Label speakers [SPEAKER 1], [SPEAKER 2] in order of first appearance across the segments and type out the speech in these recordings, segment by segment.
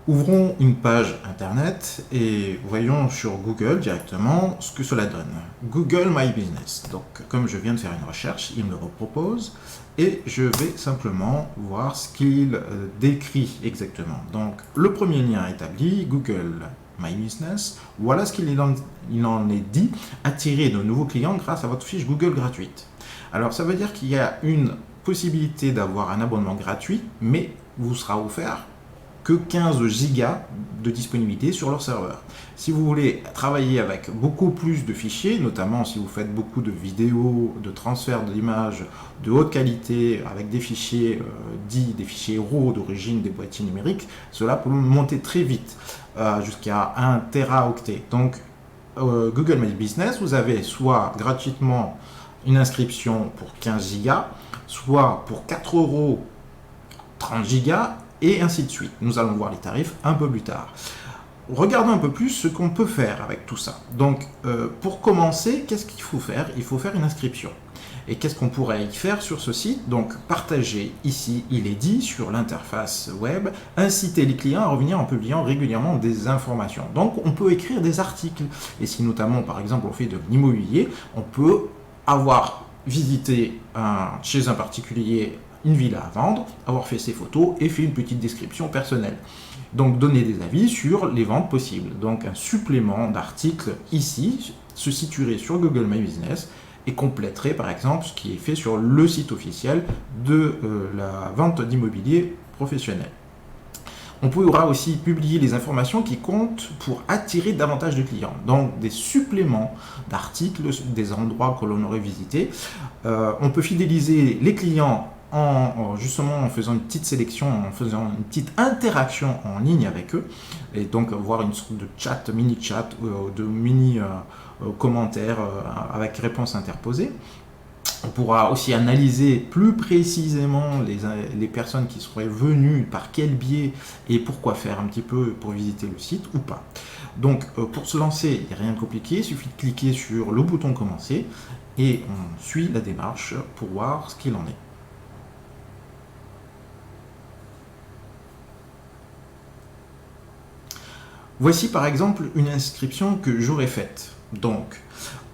[SPEAKER 1] Ouvrons une page internet et voyons sur Google directement ce que cela donne. Google My Business. Donc, comme je viens de faire une recherche, il me repropose et je vais simplement voir ce qu'il décrit exactement. Donc, le premier lien établi, Google My Business, voilà ce qu'il en est dit, attirer de nouveaux clients grâce à votre fiche Google gratuite. Alors, ça veut dire qu'il y a une possibilité d'avoir un abonnement gratuit, mais vous sera offert que 15 gigas de disponibilité sur leur serveur. Si vous voulez travailler avec beaucoup plus de fichiers, notamment si vous faites beaucoup de vidéos, de transferts d'images de haute qualité avec des fichiers dits des fichiers RAW d'origine des boîtiers numériques, cela peut monter très vite jusqu'à 1 teraoctet. Donc Google My Business, vous avez soit gratuitement une inscription pour 15 gigas, soit pour 4 euros 30 gigas, et ainsi de suite. Nous allons voir les tarifs un peu plus tard. Regardons un peu plus ce qu'on peut faire avec tout ça. Donc, pour commencer, qu'est-ce qu'il faut faire? Il faut faire une inscription. Et qu'est-ce qu'on pourrait y faire sur ce site? Donc, partager ici, il est dit, sur l'interface web, inciter les clients à revenir en publiant régulièrement des informations. Donc, on peut écrire des articles. Et si notamment, par exemple, on fait de l'immobilier, on peut avoir visité chez un particulier une villa à vendre, avoir fait ses photos et fait une petite description personnelle. Donc donner des avis sur les ventes possibles. Donc un supplément d'articles ici se situerait sur Google My Business et compléterait par exemple ce qui est fait sur le site officiel de la vente d'immobilier professionnel. On pourra aussi publier les informations qui comptent pour attirer davantage de clients. Donc des suppléments d'articles, des endroits que l'on aurait visités. On peut fidéliser les clients justement en faisant une petite sélection, en faisant une petite interaction en ligne avec eux, et donc avoir une sorte de chat, mini-chat, de mini-commentaires avec réponses interposées. On pourra aussi analyser plus précisément les personnes qui seraient venues, par quel biais et pourquoi faire un petit peu pour visiter le site ou pas. Donc pour se lancer, il n'y a rien de compliqué, il suffit de cliquer sur le bouton commencer et on suit la démarche pour voir ce qu'il en est. Voici par exemple une inscription que j'aurais faite. Donc,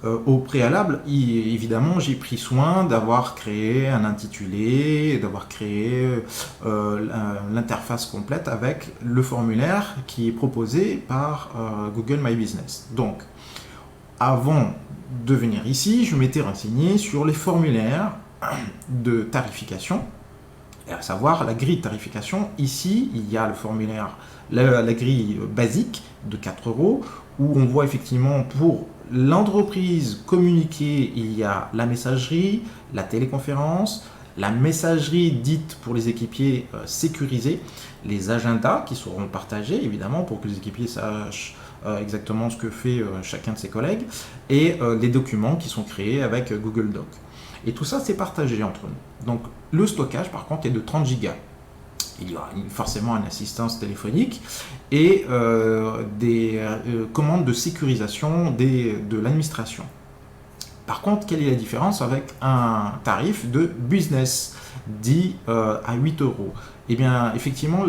[SPEAKER 1] au préalable, évidemment, j'ai pris soin d'avoir créé un intitulé, d'avoir créé l'interface complète avec le formulaire qui est proposé par Google My Business. Donc, avant de venir ici, je m'étais renseigné sur les formulaires de tarification, à savoir la grille de tarification. Ici, il y a le formulaire, la grille basique de 4 euros, où on voit effectivement pour l'entreprise communiquée, il y a la messagerie, la téléconférence, la messagerie dite pour les équipiers sécurisés, les agendas qui seront partagés évidemment pour que les équipiers sachent exactement ce que fait chacun de ses collègues, et les documents qui sont créés avec Google Doc. Et tout ça, c'est partagé entre nous. Donc, le stockage, par contre, est de 30 gigas. Il y aura forcément une assistance téléphonique et des commandes de sécurisation de l'administration. Par contre, quelle est la différence avec un tarif de business dit à 8 euros? Eh bien, effectivement,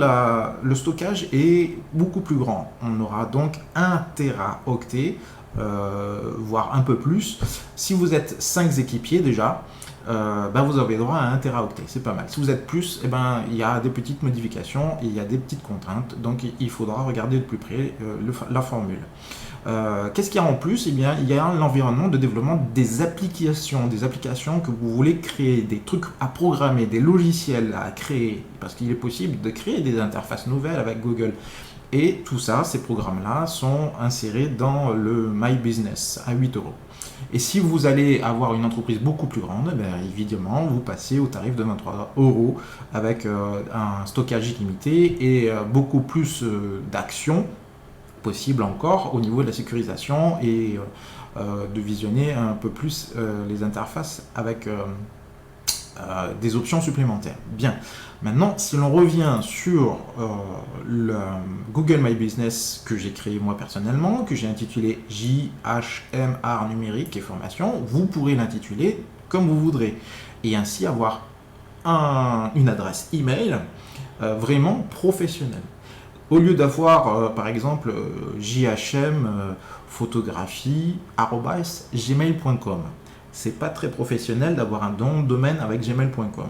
[SPEAKER 1] le stockage est beaucoup plus grand. On aura donc 1 teraoctet, voire un peu plus. Si vous êtes 5 équipiers déjà, vous avez droit à 1 teraoctet, c'est pas mal. Si vous êtes plus, il y a des petites modifications et il y a des petites contraintes, donc il faudra regarder de plus près la formule. Qu'est-ce qu'il y a en plus? Eh bien, il y a l'environnement de développement des applications que vous voulez créer, des trucs à programmer, des logiciels à créer, parce qu'il est possible de créer des interfaces nouvelles avec Google. Et tout ça, ces programmes-là sont insérés dans le My Business à 8 euros. Et si vous allez avoir une entreprise beaucoup plus grande, évidemment, vous passez au tarif de 23 euros avec un stockage illimité et beaucoup plus d'actions possibles encore au niveau de la sécurisation et de visionner un peu plus les interfaces avec des options supplémentaires. Bien, maintenant, si l'on revient sur le Google My Business que j'ai créé moi personnellement, que j'ai intitulé JHMR numérique et formation, vous pourrez l'intituler comme vous voudrez et ainsi avoir une adresse email vraiment professionnelle. Au lieu d'avoir, par exemple, JHM photographie @gmail.com. C'est pas très professionnel d'avoir un nom de domaine avec gmail.com.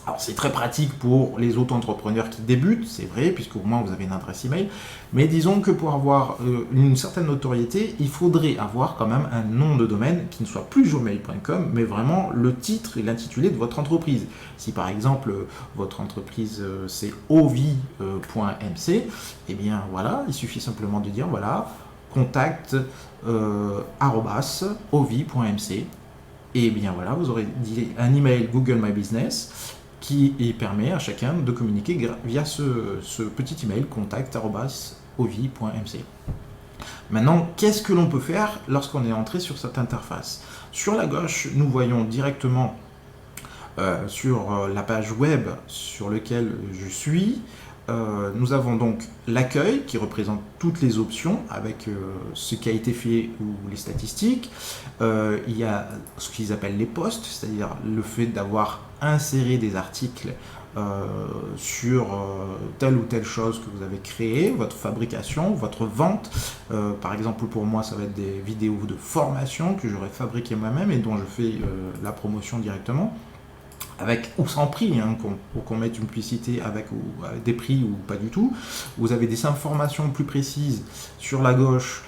[SPEAKER 1] Alors c'est très pratique pour les auto-entrepreneurs qui débutent, c'est vrai, puisque au moins vous avez une adresse email, mais disons que pour avoir une certaine notoriété, il faudrait avoir quand même un nom de domaine qui ne soit plus gmail.com, mais vraiment le titre et l'intitulé de votre entreprise. Si par exemple votre entreprise c'est ovi.mc, eh bien voilà, il suffit simplement de dire voilà, contact @ovi.mc, et bien voilà, vous aurez un email Google My Business qui permet à chacun de communiquer via ce petit email contact@ovi.mc. Maintenant, qu'est-ce que l'on peut faire lorsqu'on est entré sur cette interface? Sur la gauche, nous voyons directement sur la page web sur laquelle je suis. Nous avons donc l'accueil qui représente toutes les options avec ce qui a été fait ou les statistiques. Il y a ce qu'ils appellent les posts, c'est-à-dire le fait d'avoir inséré des articles sur telle ou telle chose que vous avez créée, votre fabrication, votre vente. Par exemple, pour moi, ça va être des vidéos de formation que j'aurais fabriquées moi-même et dont je fais la promotion directement. Avec ou sans prix, hein, qu'on mette une publicité avec des prix ou pas du tout. Vous avez des informations plus précises sur la gauche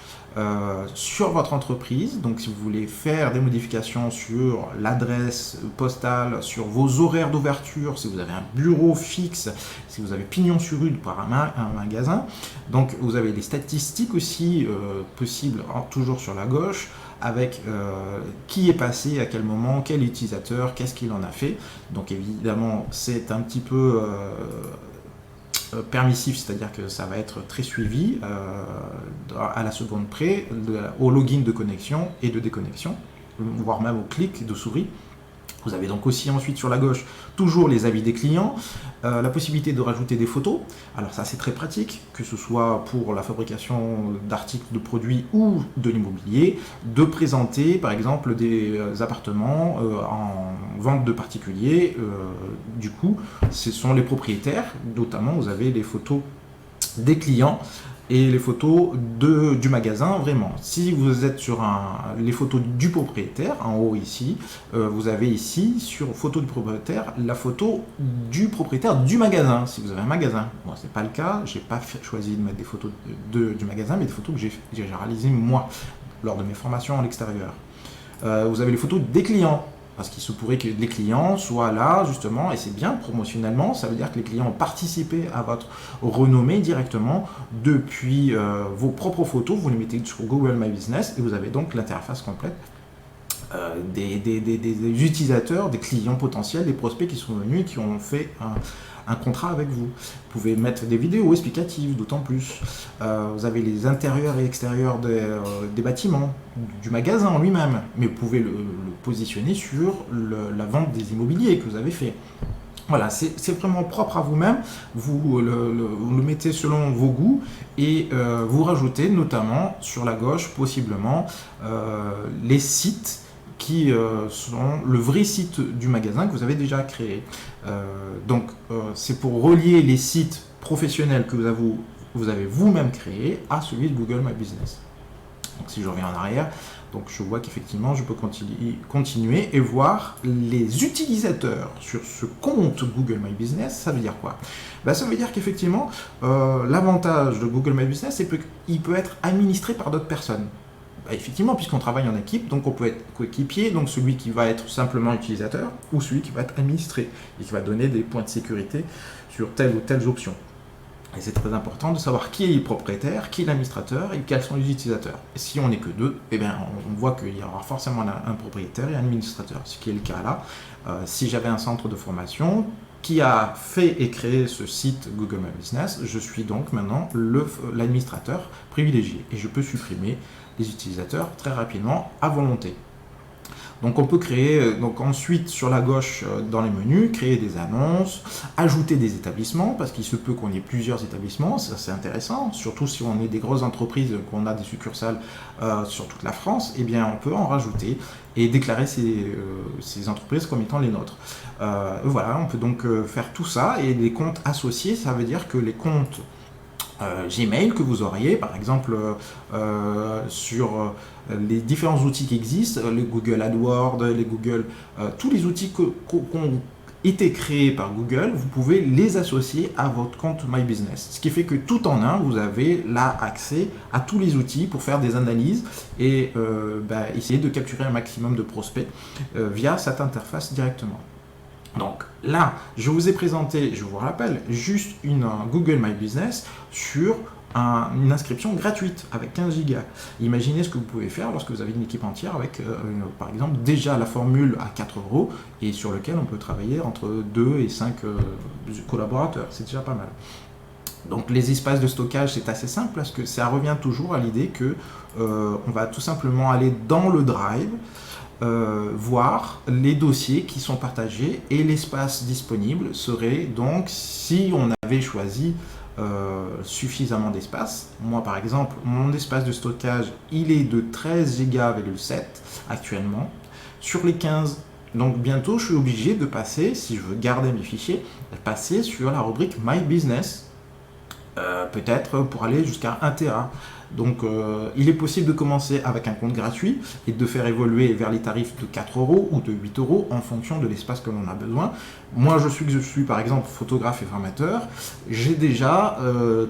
[SPEAKER 1] sur votre entreprise. Donc si vous voulez faire des modifications sur l'adresse postale, sur vos horaires d'ouverture, si vous avez un bureau fixe, si vous avez pignon sur rue par un magasin. Donc vous avez les statistiques aussi possibles, toujours sur la gauche, avec qui est passé, à quel moment, quel utilisateur, qu'est-ce qu'il en a fait. Donc évidemment, c'est un petit peu permissif, c'est-à-dire que ça va être très suivi à la seconde près, au login de connexion et de déconnexion, voire même au clic de souris. Vous avez donc aussi ensuite sur la gauche toujours les avis des clients, la possibilité de rajouter des photos. Alors ça c'est très pratique, que ce soit pour la fabrication d'articles, de produits ou de l'immobilier, de présenter par exemple des appartements en vente de particuliers. Du coup, ce sont les propriétaires, notamment vous avez les photos des clients et les photos du magasin, vraiment. Si vous êtes sur les photos du propriétaire, en haut ici, vous avez ici, sur photo du propriétaire, la photo du propriétaire du magasin, si vous avez un magasin. Moi, ce n'est pas le cas, je n'ai pas choisi de mettre des photos du magasin, mais des photos que j'ai réalisées moi, lors de mes formations à l'extérieur. Vous avez les photos des clients. Parce qu'il se pourrait que les clients soient là, justement, et c'est bien promotionnellement, ça veut dire que les clients ont participé à votre renommée directement depuis vos propres photos, vous les mettez sur Google My Business, et vous avez donc l'interface complète des utilisateurs, des clients potentiels, des prospects qui sont venus et qui ont fait un contrat avec vous. Vous pouvez mettre des vidéos explicatives, d'autant plus. Vous avez les intérieurs et extérieurs des bâtiments, du magasin en lui-même, mais vous pouvez le positionner sur la vente des immobiliers que vous avez fait. Voilà, c'est vraiment propre à vous-même, vous le mettez selon vos goûts et vous rajoutez notamment sur la gauche possiblement les sites qui sont le vrai site du magasin que vous avez déjà créé. Donc c'est pour relier les sites professionnels que vous avez vous-même créés à celui de Google My Business. Donc si je reviens en arrière, donc je vois qu'effectivement je peux continuer et voir les utilisateurs sur ce compte Google My Business. Ça veut dire quoi? Ça veut dire qu'effectivement l'avantage de Google My Business, c'est qu'il peut être administré par d'autres personnes. Effectivement, puisqu'on travaille en équipe, donc on peut être coéquipier, donc celui qui va être simplement utilisateur, ou celui qui va être administré, et qui va donner des points de sécurité sur telle ou telle option. Et c'est très important de savoir qui est le propriétaire, qui est l'administrateur, et quels sont les utilisateurs. Et si on n'est que deux, eh bien, on voit qu'il y aura forcément un propriétaire et un administrateur, ce qui est le cas là. Si j'avais un centre de formation qui a fait et créé ce site Google My Business, je suis donc maintenant l'administrateur privilégié, et je peux supprimer les utilisateurs très rapidement à volonté. Donc on peut créer, donc ensuite sur la gauche dans les menus, créer des annonces, ajouter des établissements, parce qu'il se peut qu'on ait plusieurs établissements, ça c'est intéressant, surtout si on est des grosses entreprises, qu'on a des succursales sur toute la France, eh bien on peut en rajouter et déclarer ces entreprises comme étant les nôtres. Voilà, on peut donc faire tout ça, et les comptes associés, ça veut dire que les comptes Gmail que vous auriez, par exemple sur les différents outils qui existent, les Google AdWords, les Google, tous les outils qui ont été créés par Google, vous pouvez les associer à votre compte My Business. Ce qui fait que tout en un, vous avez là accès à tous les outils pour faire des analyses et essayer de capturer un maximum de prospects via cette interface directement. Donc là, je vous ai présenté, je vous rappelle, juste une Google My Business sur une inscription gratuite avec 15 Go. Imaginez ce que vous pouvez faire lorsque vous avez une équipe entière avec, par exemple, déjà la formule à 4 € et sur lequel on peut travailler entre 2 et 5 collaborateurs. C'est déjà pas mal. Donc les espaces de stockage, c'est assez simple parce que ça revient toujours à l'idée que on va tout simplement aller dans le Drive, voir les dossiers qui sont partagés et l'espace disponible serait donc, si on avait choisi suffisamment d'espace. Moi par exemple, mon espace de stockage il est de 13,7 Go actuellement sur les 15. Donc bientôt je suis obligé de passer, si je veux garder mes fichiers, de passer sur la rubrique My Business, peut-être pour aller jusqu'à 1 Tera. Donc il est possible de commencer avec un compte gratuit et de faire évoluer vers les tarifs de 4 € ou de 8 € en fonction de l'espace que l'on a besoin. Moi je suis par exemple photographe et formateur, j'ai déjà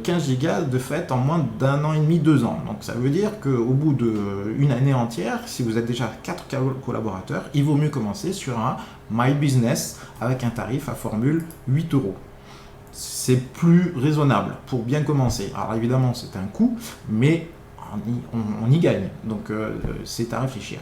[SPEAKER 1] 15 Go de fait en moins d'1 an et demi, 2 ans. Donc ça veut dire qu'au bout d'une année entière, si vous êtes déjà 4 collaborateurs, il vaut mieux commencer sur un My Business avec un tarif à formule 8 €. C'est plus raisonnable pour bien commencer. Alors évidemment c'est un coût, mais on y gagne, donc c'est à réfléchir.